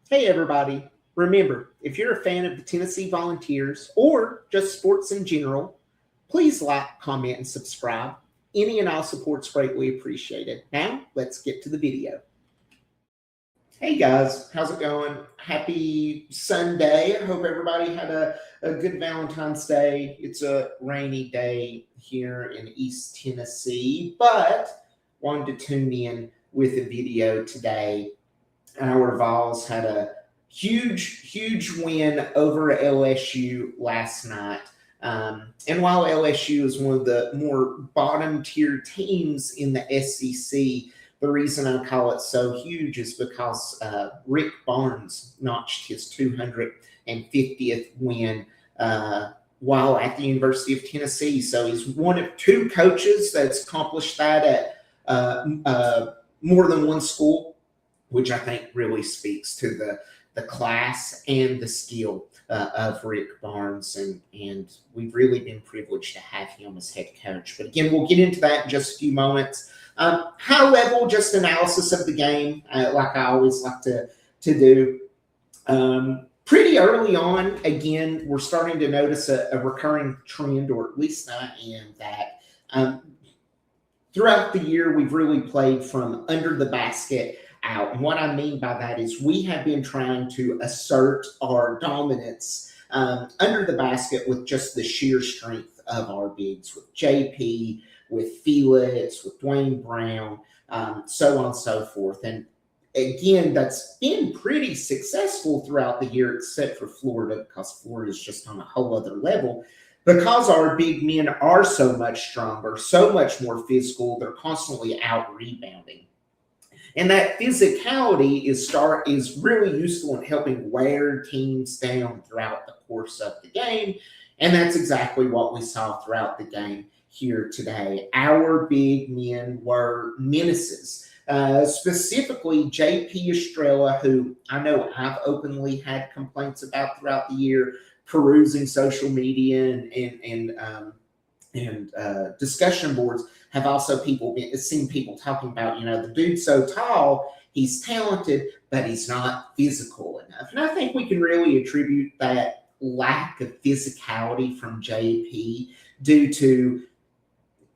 Hey, everybody. Remember, if you're a fan of the Tennessee Volunteers or just sports in general, please like, comment, and subscribe. Any and all support's greatly appreciated. Now, let's get to the video. Hey guys, how's it going? Happy Sunday. I hope everybody had a good Valentine's Day. It's a rainy day here in East Tennessee, but wanted to tune in with a video today. Our Vols had a huge win over LSU last night. And while LSU is one of the more bottom tier teams in the SEC, the reason I call it so huge is because Rick Barnes notched his 250th win while at the University of Tennessee. So he's one of two coaches that's accomplished that at more than one school, which I think really speaks to the class and the skill of Rick Barnes. And we've really been privileged to have him as head coach. But again, we'll get into that in just a few moments. High level, just analysis of the game, like I always like to do. Pretty early on, again, we're starting to notice a recurring trend, or at least I am, that throughout the year, we've really played from under the basket out. And what I mean by that is we have been trying to assert our dominance under the basket with just the sheer strength of our bigs, with JP, with Felix, with Dwayne Brown, so on and so forth. And again, that's been pretty successful throughout the year, except for Florida, because Florida is just on a whole other level. Because our big men are so much stronger, so much more physical, they're constantly out rebounding. And that physicality is really useful in helping wear teams down throughout the course of the game. And that's exactly what we saw throughout the game here today. Our big men were menaces. Specifically, J.P. Estrella, who I know I've openly had complaints about throughout the year, perusing social media and discussion boards, have also seen people talking about, the dude's so tall, he's talented, but he's not physical enough. And I think we can really attribute that lack of physicality from JP due to,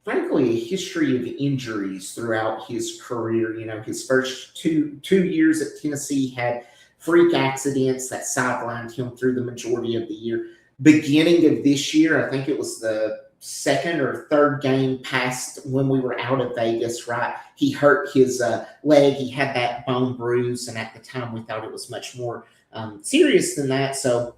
frankly, a history of injuries throughout his career. His first two years at Tennessee had freak accidents that sidelined him through the majority of the year. Beginning of this year, I think it was the second or third game past when we were out of Vegas, right? He hurt his leg. He had that bone bruise, and at the time we thought it was much more serious than that. So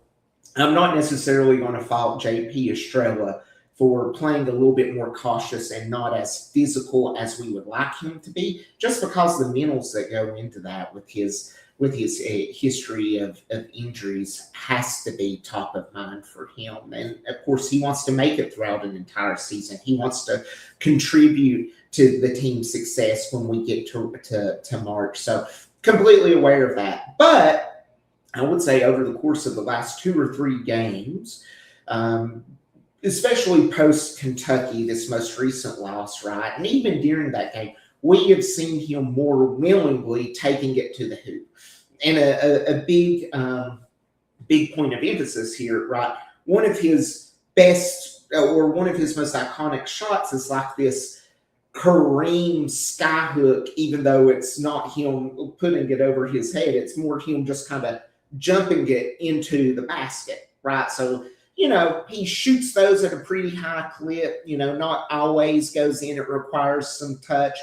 I'm not necessarily going to fault J.P. Estrella for playing a little bit more cautious and not as physical as we would like him to be, just because the mentals that go into that with his history of injuries has to be top of mind for him. And of course, he wants to make it throughout an entire season. He wants to contribute to the team's success when we get to March. So completely aware of that. But I would say over the course of the last 2 or 3 games, especially post Kentucky, this most recent loss, right? And even during that game, we have seen him more willingly taking it to the hoop. And a big point of emphasis here, right? One of his best, or one of his most iconic shots is like this Kareem skyhook, even though it's not him putting it over his head. It's more him just kind of jumping it into the basket, right? So, he shoots those at a pretty high clip, not always goes in. It requires some touch.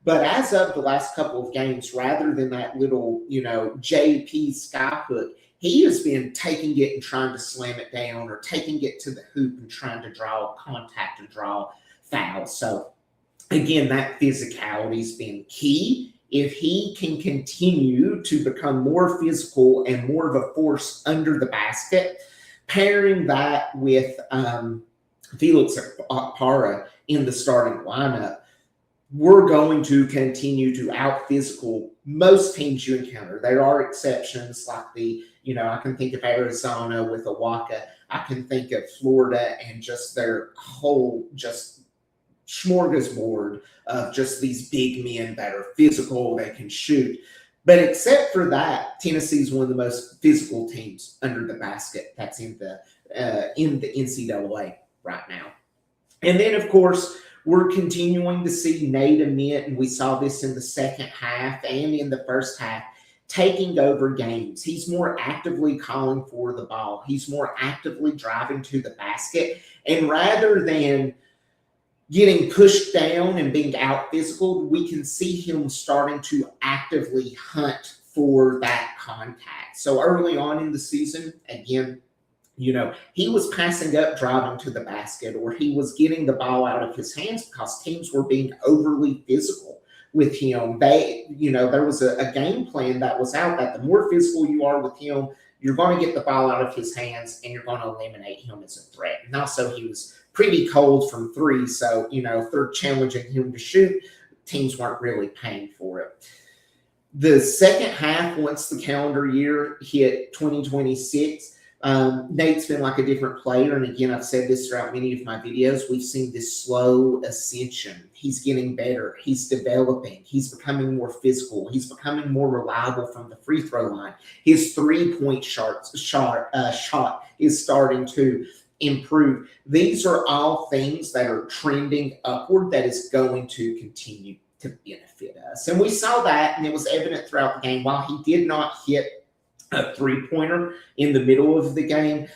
But as of the last couple of games, rather than that little, JP skyhook, he has been taking it and trying to slam it down, or taking it to the hoop and trying to draw contact and draw fouls. So, again, that physicality has been key. If he can continue to become more physical and more of a force under the basket, pairing that with Felix Para in the starting lineup, we're going to continue to out-physical most teams you encounter. There are exceptions, like I can think of Arizona with Awaka. I can think of Florida and just their whole just smorgasbord of just these big men that are physical, they can shoot. But except for that, Tennessee is one of the most physical teams under the basket that's in the NCAA right now. And then, of course, we're continuing to see Nate Ament, and we saw this in the second half and in the first half, taking over games. He's more actively calling for the ball. He's more actively driving to the basket. And rather than getting pushed down and being out physical, we can see him starting to actively hunt for that contact. So early on in the season, again, he was passing up, driving to the basket, or he was getting the ball out of his hands because teams were being overly physical with him. There was a game plan that was out that the more physical you are with him, you're going to get the ball out of his hands and you're going to eliminate him as a threat. And also he was pretty cold from three. So, if they're challenging him to shoot, teams weren't really paying for it. The second half, once the calendar year hit 2026, Nate's been like a different player. And again, I've said this throughout many of my videos. We've seen this slow ascension. He's getting better. He's developing. He's becoming more physical. He's becoming more reliable from the free throw line. His three-point shot is starting to improve. These are all things that are trending upward that is going to continue to benefit us. And we saw that, and it was evident throughout the game. While he did not hit a three-pointer in the middle of the game,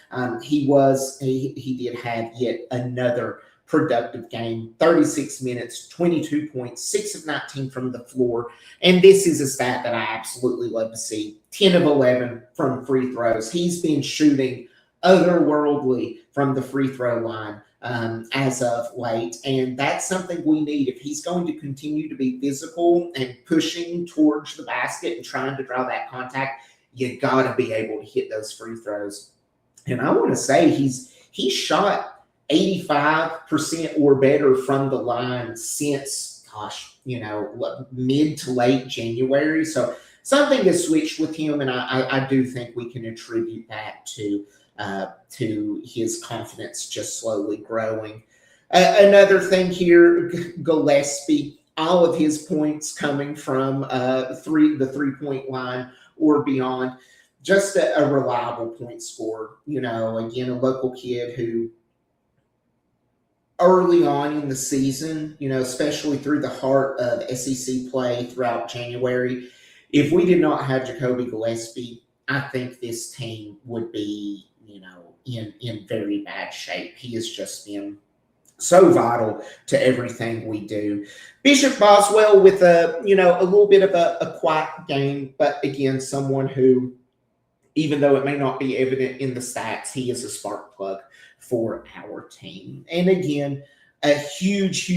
he did have yet another productive game. 36 minutes, 22 points, 6 of 19 from the floor. And this is a stat that I absolutely love to see. 10 of 11 from free throws. He's been shooting otherworldly from the free throw line as of late. And that's something we need. If he's going to continue to be physical and pushing towards the basket and trying to draw that contact, you got to be able to hit those free throws. And I want to say he shot 85% or better from the line since, mid to late January. So something has switched with him, and I do think we can attribute that to his confidence just slowly growing. Another thing here, Gillespie, all of his points coming from the three-point line or beyond, just a reliable point scorer. Again, a local kid who early on in the season, especially through the heart of SEC play throughout January, if we did not have Jacoby Gillespie, I think this team would be, in very bad shape. He has just been so vital to everything we do. Bishop Boswell with a little bit of a quiet game, but again, someone who, even though it may not be evident in the stats, he is a spark plug for our team. And again, a huge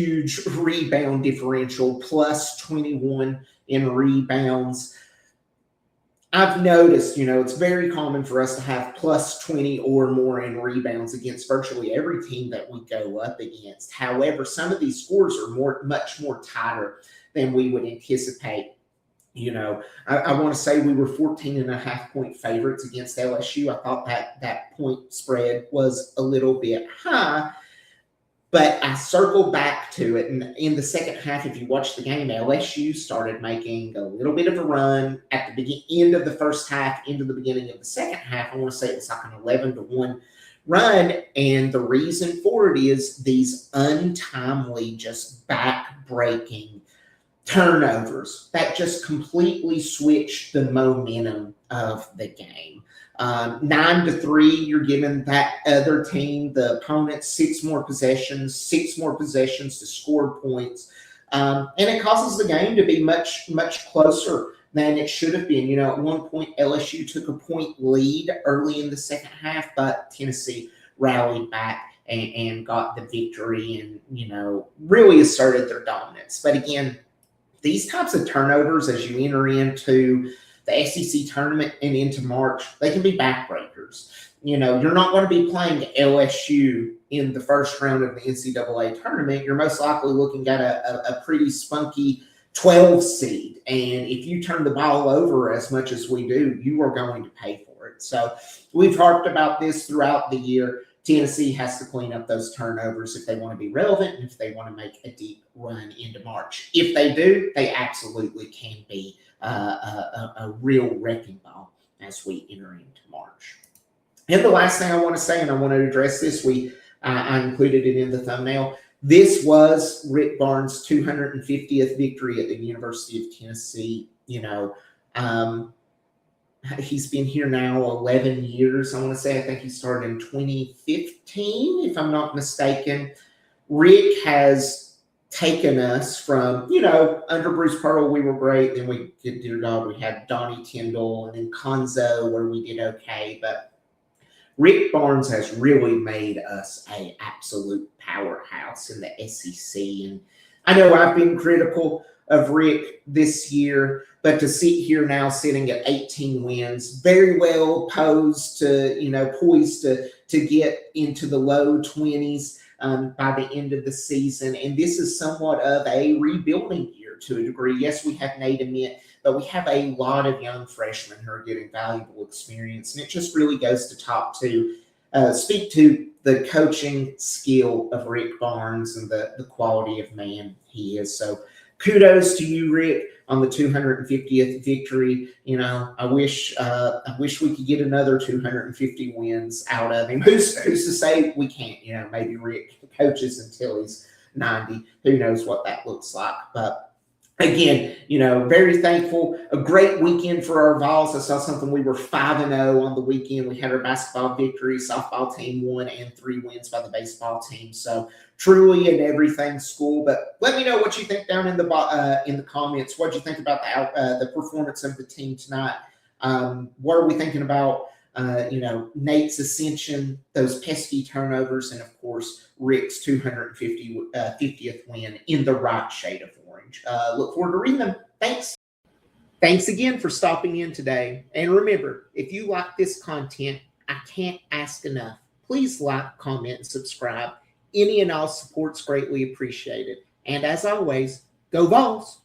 rebound differential, plus 21 in rebounds. I've noticed, it's very common for us to have plus 20 or more in rebounds against virtually every team that we go up against. However, some of these scores are much more tighter than we would anticipate. I want to say we were 14.5-point favorites against LSU. I thought that point spread was a little bit high, but I circled back to it. And in the second half, if you watch the game, LSU started making a little bit of a run at the end of the first half, into the beginning of the second half. I want to say it was like an 11-1 run. And the reason for it is these untimely, just back-breaking turnovers that just completely switched the momentum of the game. 9-3, you're giving that other team, the opponent, 6 more possessions to score points. And it causes the game to be much closer than it should have been. At one point, LSU took a point lead early in the second half, but Tennessee rallied back and got the victory and, really asserted their dominance. But again, these types of turnovers, as you enter into the SEC tournament and into March, they can be backbreakers. You're not going to be playing LSU in the first round of the NCAA tournament. You're most likely looking at a pretty spunky 12 seed. And if you turn the ball over as much as we do, you are going to pay for it. So we've harped about this throughout the year. Tennessee has to clean up those turnovers if they want to be relevant and if they want to make a deep run into March. If they do, they absolutely can be a real wrecking ball as we enter into March. And the last thing I want to say, and I want to address this, I included it in the thumbnail. This was Rick Barnes' 250th victory at the University of Tennessee. He's been here now 11 years. I want to say, I think he started in 2015, if I'm not mistaken. Rick has taken us from, under Bruce Pearl, we were great. Then we had Donnie Tyndall and then Conzo, where we did okay. But Rick Barnes has really made us an absolute powerhouse in the SEC. And I know I've been critical of Rick this year, but to sit here now sitting at 18 wins, very well poised to get into the low 20s by the end of the season. And this is somewhat of a rebuilding year to a degree. Yes, we have Nate Ament, but we have a lot of young freshmen who are getting valuable experience. And it just really goes to speak to the coaching skill of Rick Barnes and the quality of man he is. So kudos to you, Rick, on the 250th victory. I wish we could get another 250 wins out of him. Who's to say we can't? Maybe Rick coaches until he's 90. Who knows what that looks like? But again, very thankful. A great weekend for our Vols. I saw something. We were 5-0 on the weekend. We had our basketball victory. Softball team won, and 3 wins by the baseball team. So truly an everything school. But let me know what you think down in the comments. What you think about the performance of the team tonight? What are we thinking about? Nate's ascension, those pesky turnovers, and of course Rick's 250th win in the right shade of orange. Look forward to reading them. Thanks again for stopping in today. And remember, if you like this content, I can't ask enough. Please like, comment, and subscribe. Any and all support's greatly appreciated. And as always, go Vols!